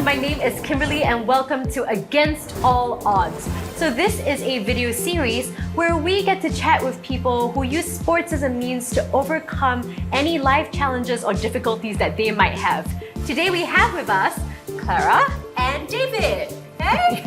my name is Kimberly and welcome to Against All Odds. So this is a video series where we get to chat with people who use sports as a means to overcome any life challenges or difficulties that they might have. Today we have with us Clara and David. Hey!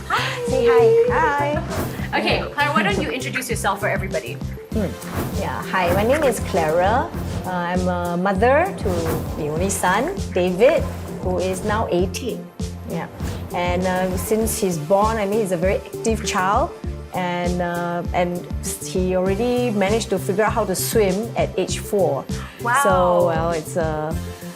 Hi. Say hi. Hi. Okay, Clara, why don't you introduce yourself for everybody? Hi, my name is Clara. I'm a mother to the only son, David, who is now 18. Yeah, and since he's born, he's a very active child, and he already managed to figure out how to swim at age 4. Wow. So it's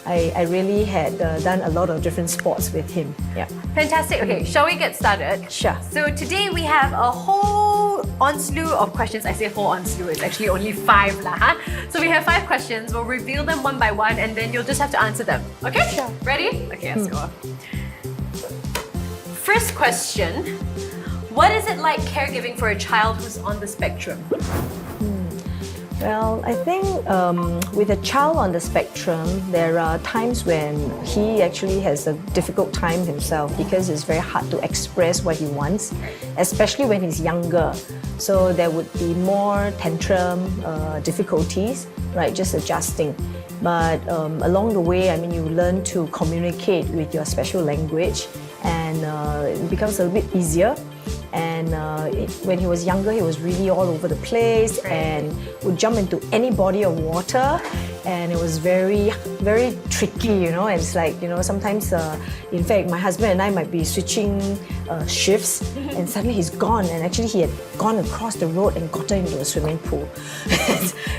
I really had done a lot of different sports with him. Yeah. Fantastic. Okay, shall we get started? Sure. So today we have a whole slew of questions. I say whole slew, it's actually only 5 lah, huh? So we have 5 questions. We'll reveal them one by one and then you'll just have to answer them. Okay? Sure. Ready? Okay, let's go. First question. What is it like caregiving for a child who's on the spectrum? Well, I think with a child on the spectrum, there are times when he actually has a difficult time himself because it's very hard to express what he wants, especially when he's younger. So there would be more tantrum difficulties, right? Just adjusting. But along the way, you learn to communicate with your special language, and it becomes a little bit easier. And when he was younger, he was really all over the place and would jump into any body of water, and it was very, very tricky, And it's like, sometimes, in fact, my husband and I might be switching shifts, and suddenly he's gone, and actually he had gone across the road and gotten into a swimming pool.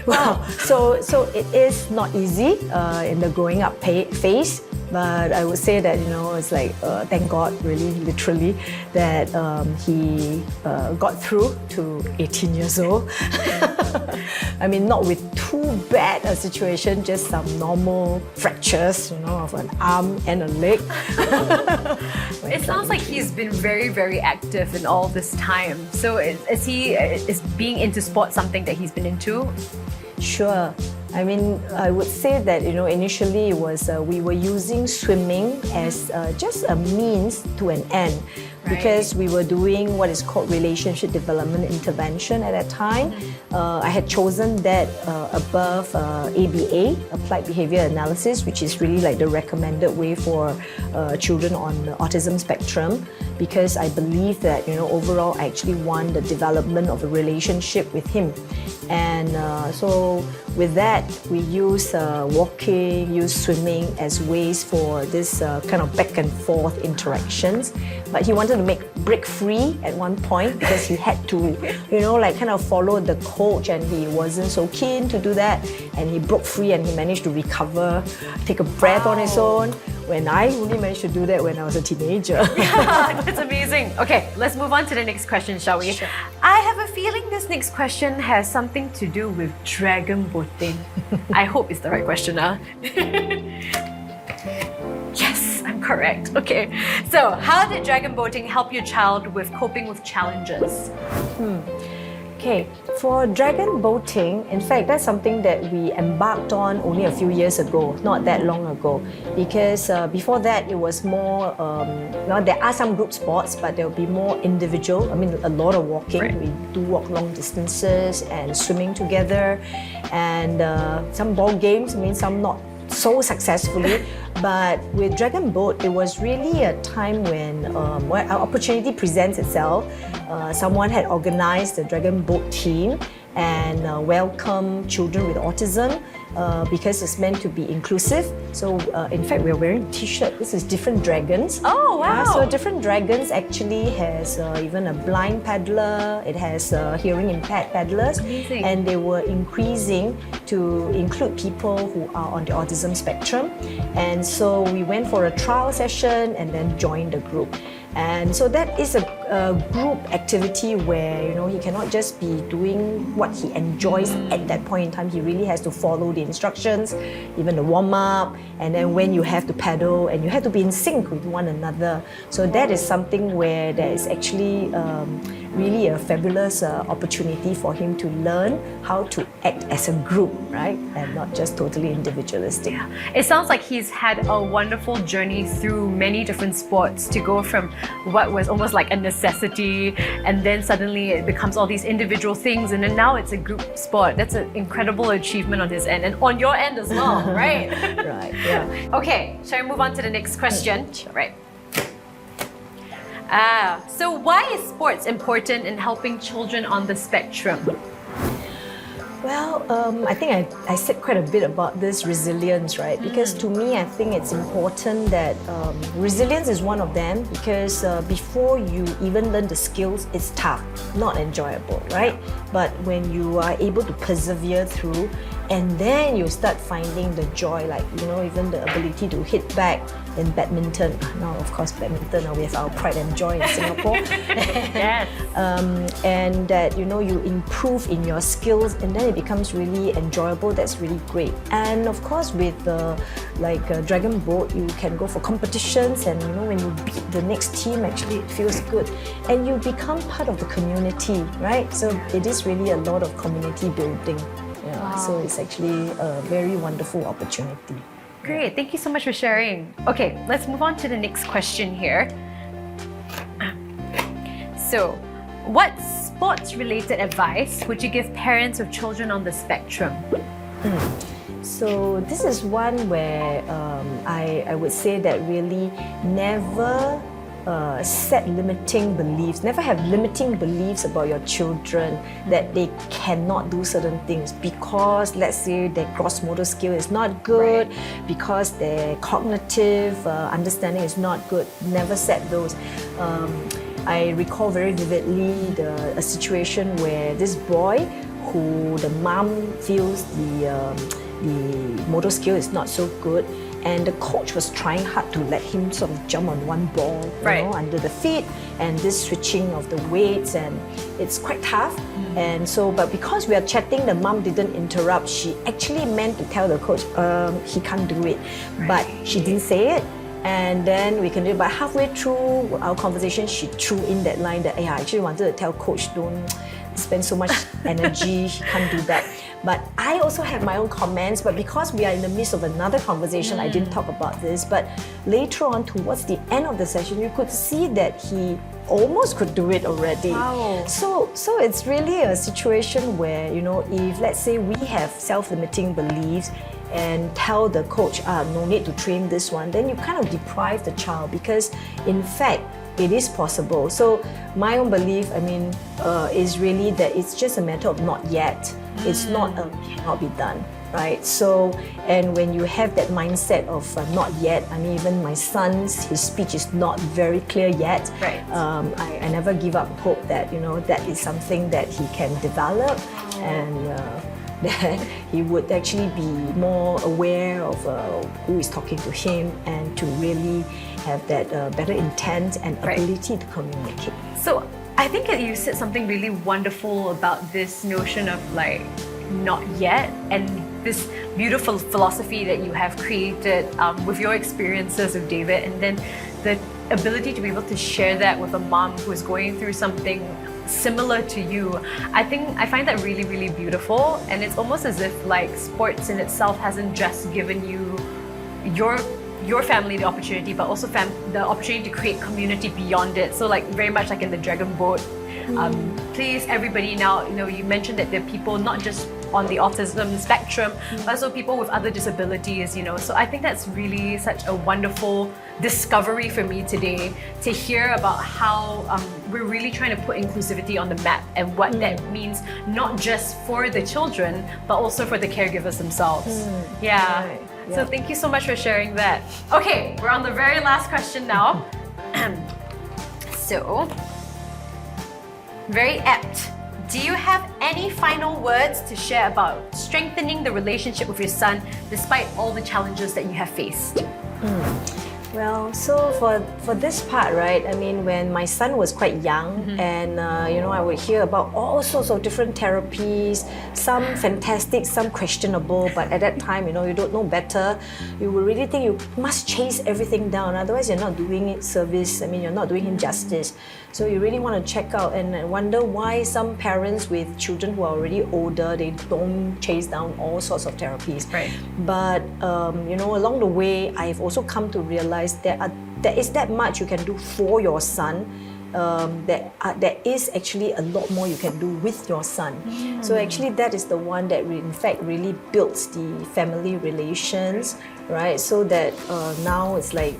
Wow! So it is not easy in the growing up phase. But I would say that, it's like, thank God, really, literally, that he got through to 18 years old. Not with too bad a situation, just some normal fractures, of an arm and a leg. It sounds like he's been very, very active in all this time. So is being into sports something that he's been into? Sure. I would say that, initially it was we were using swimming as just a means to an end, because we were doing what is called relationship development intervention at that time. I had chosen that above ABA, Applied Behavior Analysis, which is really like the recommended way for children on the autism spectrum, because I believe that, overall I actually want the development of a relationship with him. And so with that, we use walking, use swimming as ways for this kind of back and forth interactions. But he wanted to break free at one point because he had to, kind of follow the coach, and he wasn't so keen to do that. And he broke free and he managed to recover, take a breath on his own. When I only managed to do that when I was a teenager. Yeah, that's amazing. Okay, let's move on to the next question, shall we? Sure. I have a feeling this next question has something to do with dragon boating. I hope it's the right question, huh? Yes, I'm correct. Okay, so how did dragon boating help your child with coping with challenges? Okay, for dragon boating, in fact, that's something that we embarked on only a few years ago, not that long ago. Because before that, it was more, there are some group sports, but there will be more individual. A lot of walking. Right. We do walk long distances and swimming together. And some ball games, some not so successfully. But with Dragon Boat, it was really a time when an opportunity presents itself. Someone had organized the Dragon Boat team and welcome children with autism because it's meant to be inclusive. So in fact, we're wearing t-shirt. This is different dragons. Oh, wow. So different dragons actually has even a blind paddler. It has hearing impaired paddlers. Amazing. And they were increasing to include people who are on the autism spectrum. And so we went for a trial session and then joined the group. And so that is a group activity where he cannot just be doing what he enjoys at that point in time. He really has to follow the instructions, even the warm-up, and then when you have to paddle, and you have to be in sync with one another. So that is something where there is actually really a fabulous opportunity for him to learn how to act as a group, right? And not just totally individualistic. Yeah. It sounds like he's had a wonderful journey through many different sports to go from what was almost like a necessity, and then suddenly it becomes all these individual things, and then now it's a group sport. That's an incredible achievement on his end and on your end as well, right? Right, yeah. Okay, shall we move on to the next question? Sure. Right. So why is sports important in helping children on the spectrum? Well, I think I said quite a bit about this resilience, right? Because to me, I think it's important that resilience is one of them, because before you even learn the skills, it's tough, not enjoyable, right? But when you are able to persevere through, and then you start finding the joy, like, even the ability to hit back in badminton. Now, of course, badminton, we have our pride and joy in Singapore. Yes. And that, you improve in your skills, and then it becomes really enjoyable. That's really great. And of course, with Dragon Boat, you can go for competitions, and when you beat the next team, actually it feels good. And you become part of the community, right? So it is really a lot of community building. Yeah, wow. So it's actually a very wonderful opportunity. Great, thank you so much for sharing. Okay, let's move on to the next question here. So, what sports-related advice would you give parents of children on the spectrum? So this is one where I would say that really never set limiting beliefs. Never have limiting beliefs about your children that they cannot do certain things because, let's say, their gross motor skill is not good, because their cognitive understanding is not good. Never set those. I recall very vividly a situation where this boy, who the mom feels the motor skill is not so good, and the coach was trying hard to let him sort of jump on one ball, under the feet, and this switching of the weights, and it's quite tough. And so, but because we are chatting, the mom didn't interrupt. She actually meant to tell the coach, he can't do it, but she didn't say it. And then we can do it. But halfway through our conversation, she threw in that line that, I actually wanted to tell coach, don't spend so much energy, he can't do that. But I also have my own comments, but because we are in the midst of another conversation, I didn't talk about this. But later on, towards the end of the session, you could see that he almost could do it already. Wow. So it's really a situation where, if let's say we have self-limiting beliefs and tell the coach, no need to train this one, then you kind of deprive the child, because in fact, it is possible. So my own belief, is really that it's just a matter of not yet. It's not cannot be done, right? So, and when you have that mindset of not yet, even my son's, his speech is not very clear yet. Right. I never give up hope that, that is something that he can develop, and that he would actually be more aware of who is talking to him, and to really have that better intent and ability to communicate. So I think you said something really wonderful about this notion of not yet, and this beautiful philosophy that you have created with your experiences with David, and then the ability to be able to share that with a mom who is going through something similar to you. I find that really, really beautiful, and it's almost as if sports in itself hasn't just given you your family the opportunity, but also the opportunity to create community beyond it. So very much like in the Dragon Boat, please everybody now, you mentioned that there are people not just on the autism spectrum, but also people with other disabilities, So I think that's really such a wonderful discovery for me today, to hear about how we're really trying to put inclusivity on the map, and what that means, not just for the children, but also for the caregivers themselves. Yeah. Right. So thank you so much for sharing that. Okay, we're on the very last question now. So, very apt. Do you have any final words to share about strengthening the relationship with your son despite all the challenges that you have faced? Well, so for this part, right? I mean, when my son was quite young, and I would hear about all sorts of different therapies, some fantastic, some questionable. But at that time, you don't know better. You would really think you must chase everything down, otherwise you're not doing it service. I mean, you're not doing him justice. So you really want to check out and wonder why some parents with children who are already older, they don't chase down all sorts of therapies. Right. But along the way, I've also come to realize there is that much you can do for your son. There is actually a lot more you can do with your son. So actually that is the one that in fact really builds the family relations, right? So that now it's like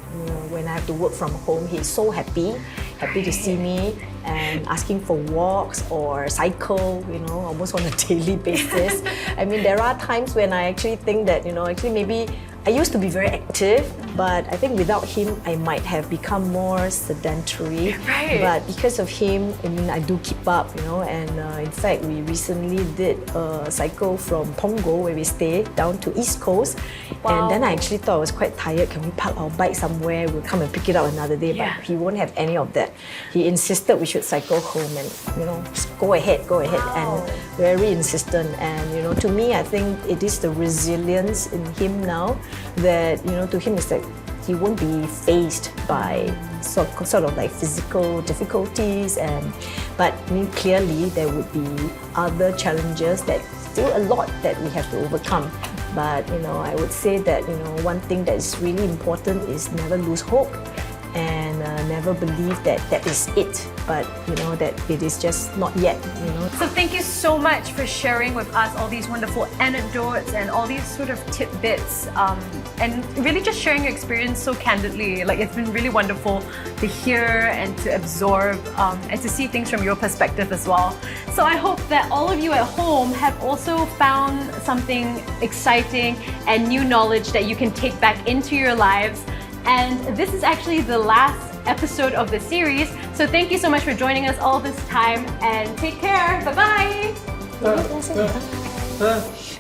when I have to work from home, he's so happy to see me and asking for walks or cycle, almost on a daily basis. I mean, there are times when I actually think that, actually maybe I used to be very active, but I think without him, I might have become more sedentary. Right. But because of him, I mean, I do keep up, and in fact, we recently did a cycle from Punggol, where we stay, down to East Coast. Wow. And then I actually thought I was quite tired. Can we park our bike somewhere? We'll come and pick it up another day. Yeah. But he won't have any of that. He insisted we should cycle home and, just go ahead. Wow. And very insistent. And, to me, I think it is the resilience in him now that, to him it's like he won't be faced by sort of like physical difficulties. But I mean, clearly there would be other challenges that still a lot that we have to overcome. But, I would say that, one thing that is really important is never lose hope and never believe that that is it, but that it is just not yet. So thank you so much for sharing with us all these wonderful anecdotes and all these sort of tidbits, and really just sharing your experience so candidly. Like, it's been really wonderful to hear and to absorb and to see things from your perspective as well. So I hope that all of you at home have also found something exciting and new knowledge that you can take back into your lives. And this is actually the last episode of the series. So thank you so much for joining us all this time, and take care. Bye-bye. Bye.